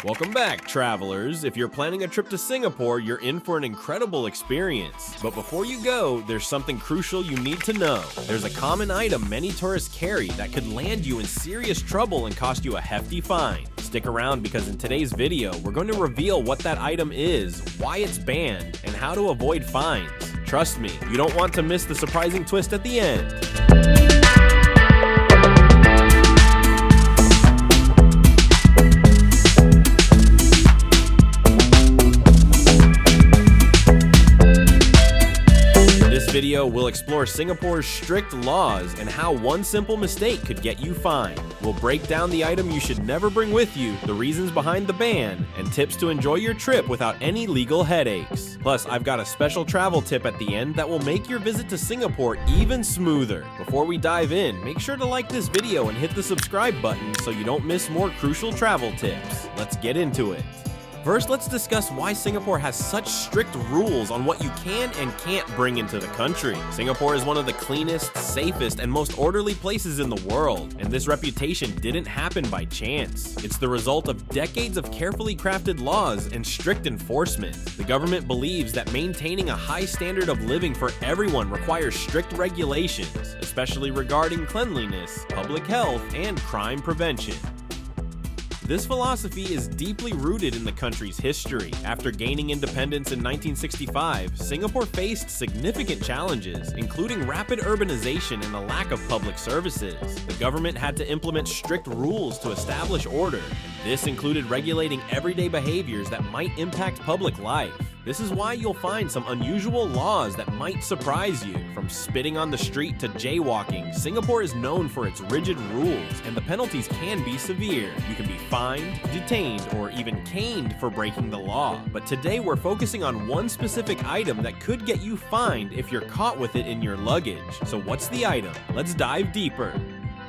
Welcome back, travelers. If you're planning a trip to Singapore, you're in for an incredible experience. But before you go, there's something crucial you need to know. There's a common item many tourists carry that could land you in serious trouble and cost you a hefty fine. Stick around because in today's video, we're going to reveal what that item is, why it's banned, and how to avoid fines. Trust me, you don't want to miss the surprising twist at the end. This video will explore Singapore's strict laws and how one simple mistake could get you fined. We'll break down the item you should never bring with you, the reasons behind the ban, and tips to enjoy your trip without any legal headaches. Plus, I've got a special travel tip at the end that will make your visit to Singapore even smoother. Before we dive in, make sure to like this video and hit the subscribe button so you don't miss more crucial travel tips. Let's get into it. First, let's discuss why Singapore has such strict rules on what you can and can't bring into the country. Singapore is one of the cleanest, safest, and most orderly places in the world, and this reputation didn't happen by chance. It's the result of decades of carefully crafted laws and strict enforcement. The government believes that maintaining a high standard of living for everyone requires strict regulations, especially regarding cleanliness, public health, and crime prevention. This philosophy is deeply rooted in the country's history. After gaining independence in 1965, Singapore faced significant challenges, including rapid urbanization and a lack of public services. The government had to implement strict rules to establish order, and this included regulating everyday behaviors that might impact public life. This is why you'll find some unusual laws that might surprise you. From spitting on the street to jaywalking, Singapore is known for its rigid rules, and the penalties can be severe. You can be fined, detained, or even caned for breaking the law. But today we're focusing on one specific item that could get you fined if you're caught with it in your luggage. So what's the item? Let's dive deeper.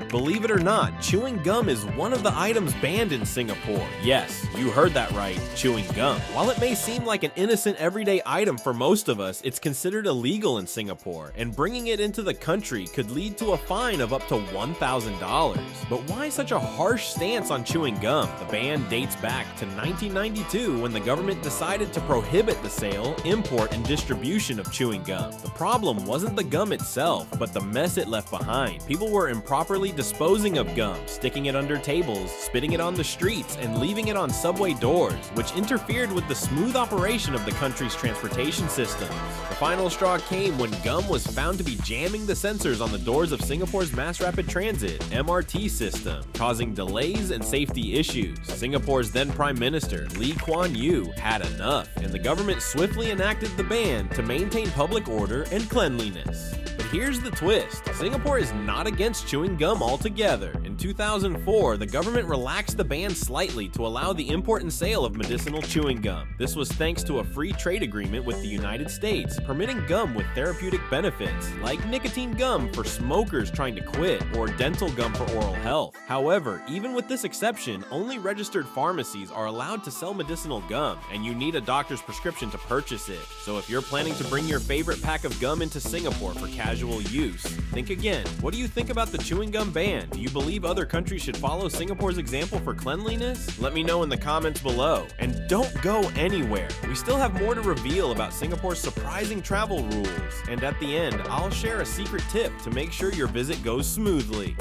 Believe it or not, chewing gum is one of the items banned in Singapore. Yes, you heard that right, chewing gum. While it may seem like an innocent everyday item for most of us, it's considered illegal in Singapore, and bringing it into the country could lead to a fine of up to $1,000. But why such a harsh stance on chewing gum? The ban dates back to 1992 when the government decided to prohibit the sale, import, and distribution of chewing gum. The problem wasn't the gum itself, but the mess it left behind. People were improperly disposing of gum, sticking it under tables, spitting it on the streets, and leaving it on subway doors, which interfered with the smooth operation of the country's transportation systems. The final straw came when gum was found to be jamming the sensors on the doors of Singapore's Mass Rapid Transit (MRT) system, causing delays and safety issues. Singapore's then Prime Minister, Lee Kuan Yew, had enough, and the government swiftly enacted the ban to maintain public order and cleanliness. But here's the twist. Singapore is not against chewing gum altogether. In 2004, the government relaxed the ban slightly to allow the import and sale of medicinal chewing gum. This was thanks to a free trade agreement with the United States, permitting gum with therapeutic benefits, like nicotine gum for smokers trying to quit, or dental gum for oral health. However, even with this exception, only registered pharmacies are allowed to sell medicinal gum, and you need a doctor's prescription to purchase it. So if you're planning to bring your favorite pack of gum into Singapore for casual use, think again. What do you think about the chewing gum ban? Do you believe other countries should follow Singapore's example for cleanliness? Let me know in the comments below. And don't go anywhere. We still have more to reveal about Singapore's surprising travel rules. And at the end, I'll share a secret tip to make sure your visit goes smoothly.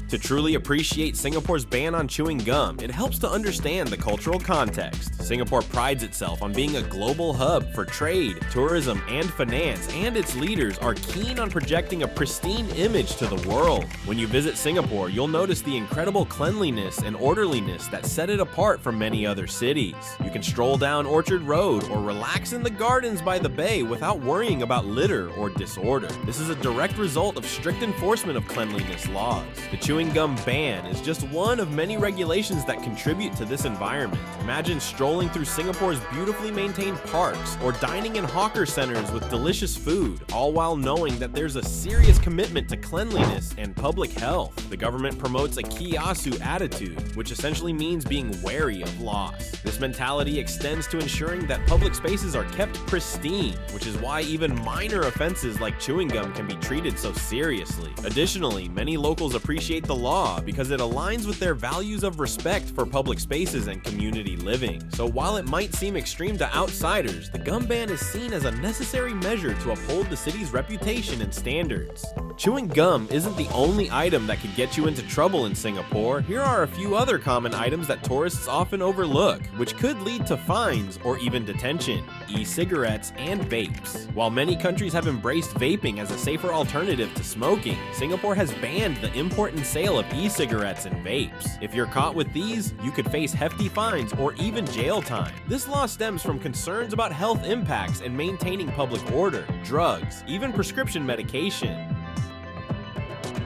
To truly appreciate Singapore's ban on chewing gum, it helps to understand the cultural context. Singapore prides itself on being a global hub for trade, tourism, and finance, and its leaders are keen on projecting a pristine image to the world. When you visit Singapore, you'll notice the incredible cleanliness and orderliness that set it apart from many other cities. You can stroll down Orchard Road or relax in the gardens by the bay without worrying about litter or disorder. This is a direct result of strict enforcement of cleanliness laws. The chewing gum ban is just one of many regulations that contribute to this environment. Imagine strolling through Singapore's beautifully maintained parks or dining in hawker centers with delicious food, all while knowing that there's a serious commitment to cleanliness and public health. The government promotes a kiasu attitude, which essentially means being wary of loss. This mentality extends to ensuring that public spaces are kept pristine, which is why even minor offenses like chewing gum can be treated so seriously. Additionally, many locals appreciate the law because it aligns with their values of respect for public spaces and community living. So while it might seem extreme to outsiders, the gum ban is seen as a necessary measure to uphold the city's reputation and standards. Chewing gum isn't the only item that could get you into trouble in Singapore. Here are a few other common items that tourists often overlook, which could lead to fines or even detention: e-cigarettes and vapes. While many countries have embraced vaping as a safer alternative to smoking, Singapore has banned the import and sale of e-cigarettes and vapes. If you're caught with these, you could face hefty fines or even jail time. This law stems from concerns about health impacts and maintaining public order, drugs, even prescription medication.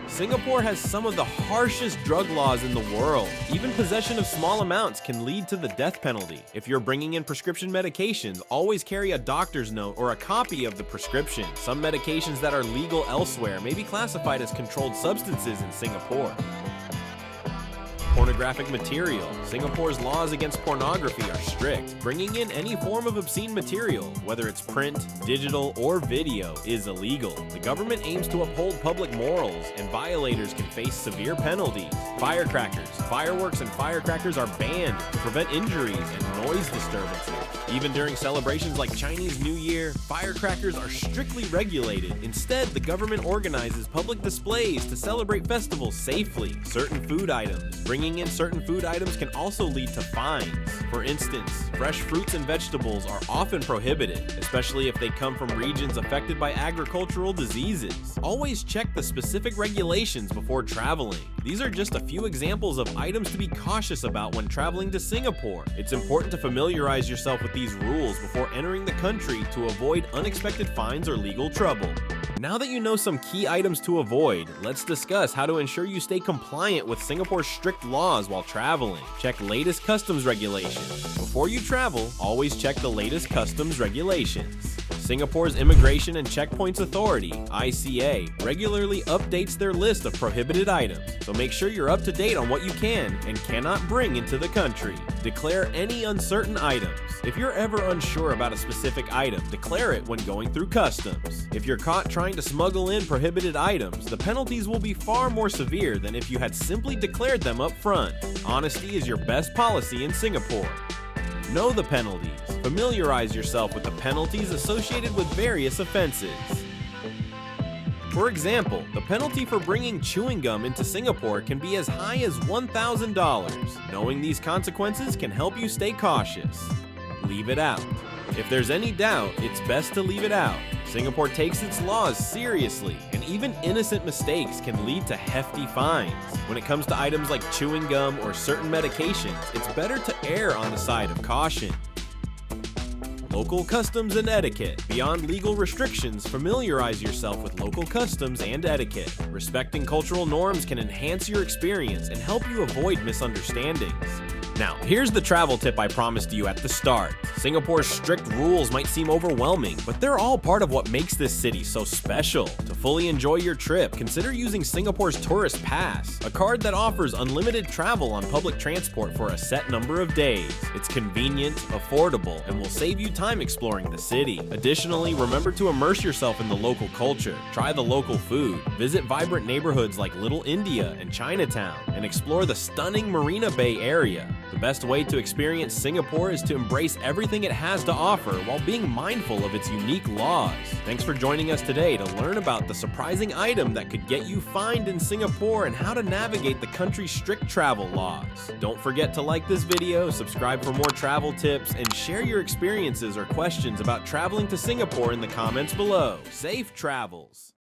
Singapore has some of the harshest drug laws in the world. Even possession of small amounts can lead to the death penalty. If you're bringing in prescription medications, always carry a doctor's note or a copy of the prescription. Some medications that are legal elsewhere may be classified as controlled substances in Singapore. Pornographic material. Singapore's laws against pornography are strict. Bringing in any form of obscene material, whether it's print, digital, or video, is illegal. The government aims to uphold public morals, and violators can face severe penalties. Firecrackers. Fireworks and firecrackers are banned to prevent injuries and noise disturbances. Even during celebrations like Chinese New Year, firecrackers are strictly regulated. Instead, the government organizes public displays to celebrate festivals safely. Certain food items. Bringing in certain food items can also lead to fines. For instance, fresh fruits and vegetables are often prohibited, especially if they come from regions affected by agricultural diseases. Always check the specific regulations before traveling. These are just a few examples of items to be cautious about when traveling to Singapore. It's important to familiarize yourself with these rules before entering the country to avoid unexpected fines or legal trouble. Now that you know some key items to avoid, let's discuss how to ensure you stay compliant with Singapore's strict laws while traveling. Check latest customs regulations. Before you travel, always check the latest customs regulations. Singapore's Immigration and Checkpoints Authority, ICA, regularly updates their list of prohibited items, so make sure you're up to date on what you can and cannot bring into the country. Declare any uncertain items. If you're ever unsure about a specific item, declare it when going through customs. If you're caught trying to smuggle in prohibited items, the penalties will be far more severe than if you had simply declared them up front. Honesty is your best policy in Singapore. Know the penalties. Familiarize yourself with the penalties associated with various offenses. For example, the penalty for bringing chewing gum into Singapore can be as high as $1,000. Knowing these consequences can help you stay cautious. Leave it out. If there's any doubt, it's best to leave it out. Singapore takes its laws seriously, and even innocent mistakes can lead to hefty fines. When it comes to items like chewing gum or certain medications, it's better to err on the side of caution. Local customs and etiquette. Beyond legal restrictions, familiarize yourself with local customs and etiquette. Respecting cultural norms can enhance your experience and help you avoid misunderstandings. Now, here's the travel tip I promised you at the start. Singapore's strict rules might seem overwhelming, but they're all part of what makes this city so special. To fully enjoy your trip, consider using Singapore's Tourist Pass, a card that offers unlimited travel on public transport for a set number of days. It's convenient, affordable, and will save you time exploring the city. Additionally, remember to immerse yourself in the local culture, try the local food, visit vibrant neighborhoods like Little India and Chinatown, and explore the stunning Marina Bay area. The best way to experience Singapore is to embrace everything it has to offer while being mindful of its unique laws. Thanks for joining us today to learn about the surprising item that could get you fined in Singapore and how to navigate the country's strict travel laws. Don't forget to like this video, subscribe for more travel tips, and share your experiences or questions about traveling to Singapore in the comments below. Safe travels!